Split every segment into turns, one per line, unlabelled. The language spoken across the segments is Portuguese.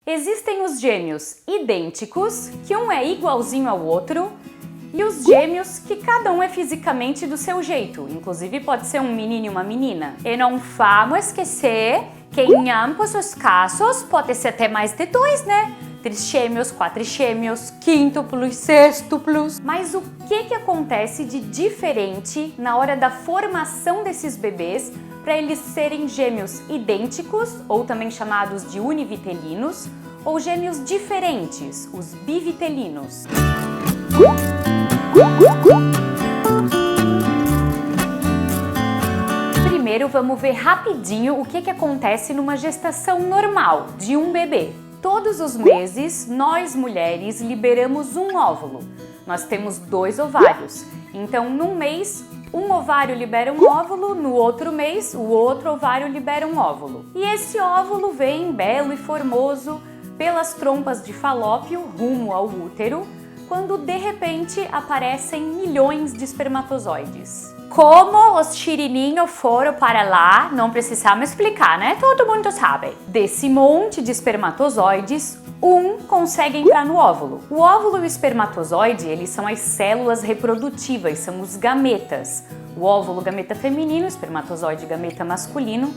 Existem os gêmeos idênticos, que um é igualzinho ao outro, e os gêmeos que cada um é fisicamente do seu jeito, inclusive pode ser um menino e uma menina. E não vamos esquecer que em ambos os casos pode ser até mais de dois, né? Trigêmeos, quadrigêmeos, quíntuplos, sextuplos. Mas o que acontece de diferente na hora da formação desses bebês para eles serem gêmeos idênticos, ou também chamados de univitelinos, ou gêmeos diferentes, os bivitelinos? Primeiro vamos ver rapidinho o que acontece numa gestação normal de um bebê. Todos os meses, nós mulheres liberamos um óvulo. Nós temos 2 ovários. Então, num mês, um ovário libera um óvulo, no outro mês, o outro ovário libera um óvulo. E esse óvulo vem belo e formoso pelas trompas de Falópio rumo ao útero, quando de repente aparecem milhões de espermatozoides. Como os chirininhos foram para lá, não precisamos explicar, né? Todo mundo sabe. Desse monte de espermatozoides, um consegue entrar no óvulo. O óvulo e o espermatozoide, eles são as células reprodutivas, são os gametas. O óvulo, gameta feminino, o espermatozoide, gameta masculino.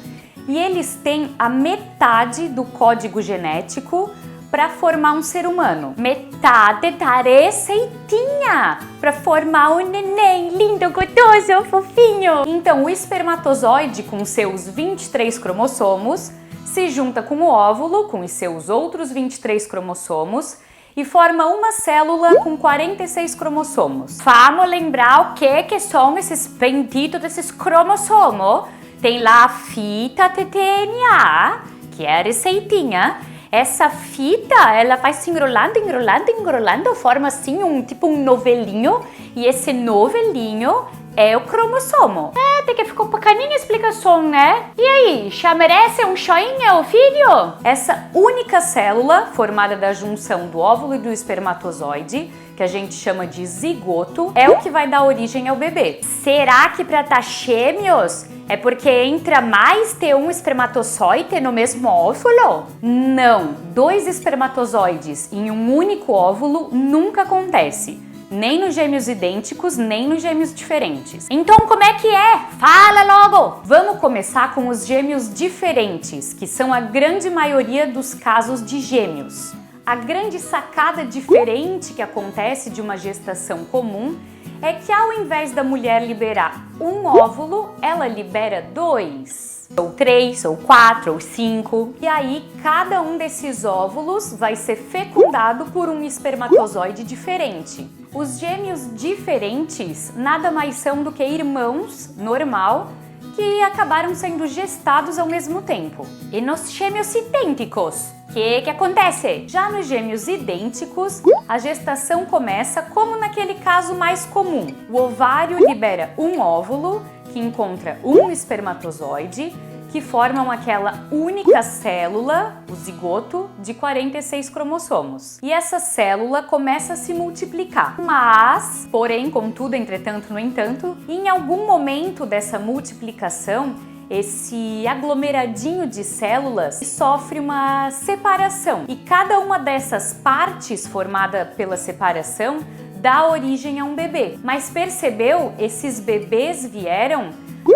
E eles têm a metade do código genético para formar um ser humano. Metade da receitinha para formar um neném lindo, gostoso, fofinho. Então, o espermatozoide, com seus 23 cromossomos, se junta com o óvulo, com os seus outros 23 cromossomos, e forma uma célula com 46 cromossomos. Vamos lembrar o que são esses benditos desses cromossomos? Tem lá a fita tTNA, que é a receitinha. Essa fita, ela vai se enrolando, forma assim tipo um novelinho, e esse novelinho é o cromossomo. Até que ficou pequenininha a explicação, né? E aí, já merece um joinha, o filho? Essa única célula, formada da junção do óvulo e do espermatozoide, que a gente chama de zigoto, é o que vai dar origem ao bebê. Será que para tá gêmeos é porque entra mais de um espermatozoide no mesmo óvulo? Não, 2 espermatozoides em um único óvulo nunca acontece. Nem nos gêmeos idênticos, nem nos gêmeos diferentes. Então, como é que é? Fala logo! Vamos começar com os gêmeos diferentes, que são a grande maioria dos casos de gêmeos. A grande sacada diferente que acontece de uma gestação comum é que ao invés da mulher liberar um óvulo, ela libera 2, ou 3, ou 4, ou 5. E aí, cada um desses óvulos vai ser fecundado por um espermatozoide diferente. Os gêmeos diferentes nada mais são do que irmãos, normal, que acabaram sendo gestados ao mesmo tempo. E nos gêmeos idênticos, o que acontece? Já nos gêmeos idênticos, a gestação começa como naquele caso mais comum. O ovário libera um óvulo, que encontra um espermatozoide, que formam aquela única célula, o zigoto, de 46 cromossomos. E essa célula começa a se multiplicar. Mas, porém, contudo, entretanto, no entanto, em algum momento dessa multiplicação, esse aglomeradinho de células sofre uma separação. E cada uma dessas partes formada pela separação dá origem a um bebê. Mas percebeu? Esses bebês vieram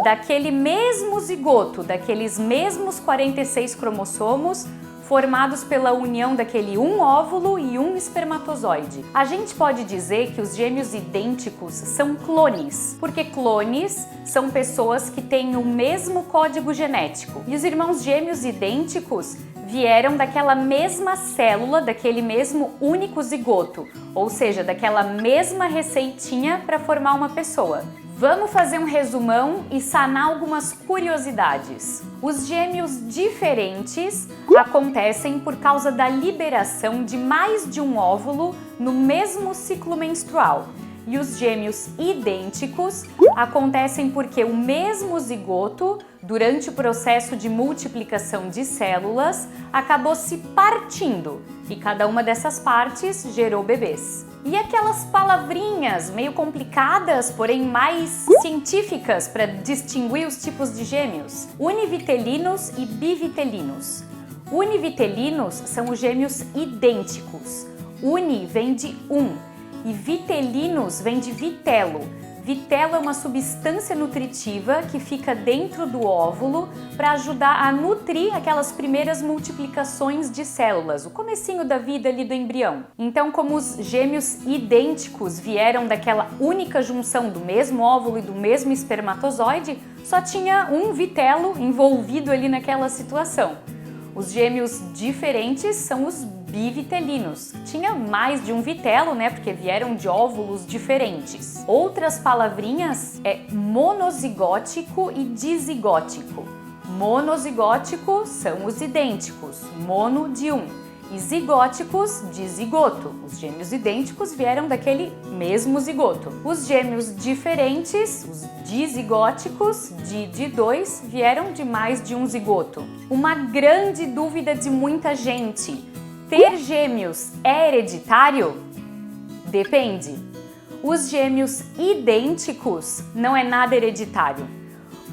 daquele mesmo zigoto, daqueles mesmos 46 cromossomos formados pela união daquele um óvulo e um espermatozoide. A gente pode dizer que os gêmeos idênticos são clones, porque clones são pessoas que têm o mesmo código genético. E os irmãos gêmeos idênticos vieram daquela mesma célula, daquele mesmo único zigoto, ou seja, daquela mesma receitinha para formar uma pessoa. Vamos fazer um resumão e sanar algumas curiosidades. Os gêmeos diferentes acontecem por causa da liberação de mais de um óvulo no mesmo ciclo menstrual. E os gêmeos idênticos acontecem porque o mesmo zigoto, durante o processo de multiplicação de células, acabou se partindo e cada uma dessas partes gerou bebês. E aquelas palavrinhas meio complicadas, porém mais científicas para distinguir os tipos de gêmeos? Univitelinos e bivitelinos. Univitelinos são os gêmeos idênticos. Uni vem de um e vitelinos vem de vitelo. Vitelo é uma substância nutritiva que fica dentro do óvulo para ajudar a nutrir aquelas primeiras multiplicações de células, o comecinho da vida ali do embrião. Então, como os gêmeos idênticos vieram daquela única junção do mesmo óvulo e do mesmo espermatozoide, só tinha um vitelo envolvido ali naquela situação. Os gêmeos diferentes são os bivitelinos. Tinha mais de um vitelo, né? Porque vieram de óvulos diferentes. Outras palavrinhas é monozigótico e dizigótico. Monozigótico são os idênticos, mono de um. E zigóticos de zigoto. Os gêmeos idênticos vieram daquele mesmo zigoto. Os gêmeos diferentes, os dizigóticos, de dois, vieram de mais de um zigoto. Uma grande dúvida de muita gente: ter gêmeos é hereditário? Depende. Os gêmeos idênticos não é nada hereditário,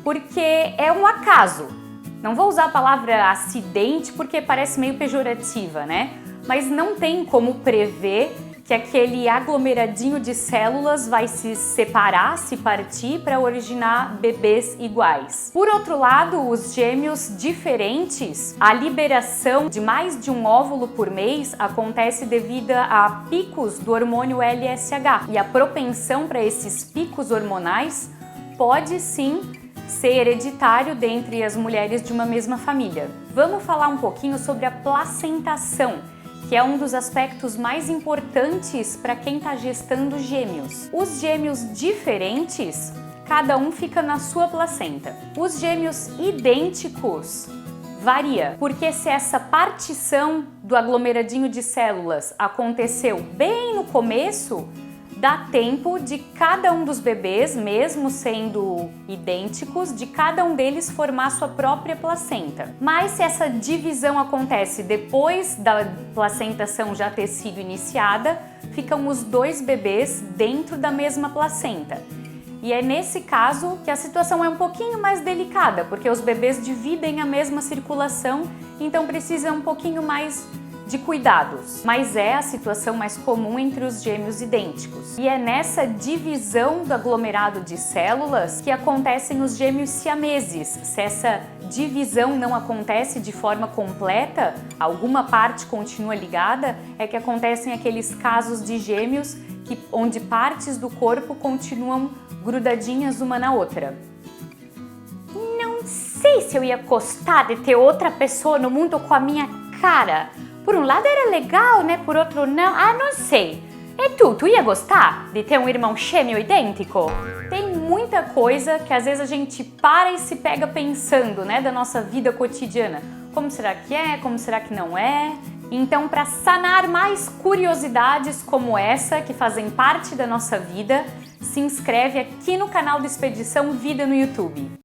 porque é um acaso. Não vou usar a palavra acidente porque parece meio pejorativa, né? Mas não tem como prever que aquele aglomeradinho de células vai se separar, se partir para originar bebês iguais. Por outro lado, os gêmeos diferentes, a liberação de mais de um óvulo por mês acontece devido a picos do hormônio LSH. E a propensão para esses picos hormonais pode sim ser hereditário dentre as mulheres de uma mesma família. Vamos falar um pouquinho sobre a placentação, que é um dos aspectos mais importantes para quem está gestando gêmeos. Os gêmeos diferentes, cada um fica na sua placenta. Os gêmeos idênticos varia, porque se essa partição do aglomeradinho de células aconteceu bem no começo, dá tempo de cada um dos bebês, mesmo sendo idênticos, de cada um deles formar sua própria placenta. Mas se essa divisão acontece depois da placentação já ter sido iniciada, ficam os dois bebês dentro da mesma placenta. E é nesse caso que a situação é um pouquinho mais delicada, porque os bebês dividem a mesma circulação, então precisa um pouquinho mais de cuidados, mas é a situação mais comum entre os gêmeos idênticos. E é nessa divisão do aglomerado de células que acontecem os gêmeos siameses. Se essa divisão não acontece de forma completa, alguma parte continua ligada, é que acontecem aqueles casos de gêmeos onde partes do corpo continuam grudadinhas uma na outra. Não sei se eu ia gostar de ter outra pessoa no mundo com a minha cara. Por um lado era legal, né? Por outro não. Ah, não sei. E tu ia gostar de ter um irmão gêmeo idêntico? Tem muita coisa que às vezes a gente para e se pega pensando, né? Da nossa vida cotidiana. Como será que é? Como será que não é? Então, para sanar mais curiosidades como essa, que fazem parte da nossa vida, se inscreve aqui no canal do Expedição Vida no YouTube.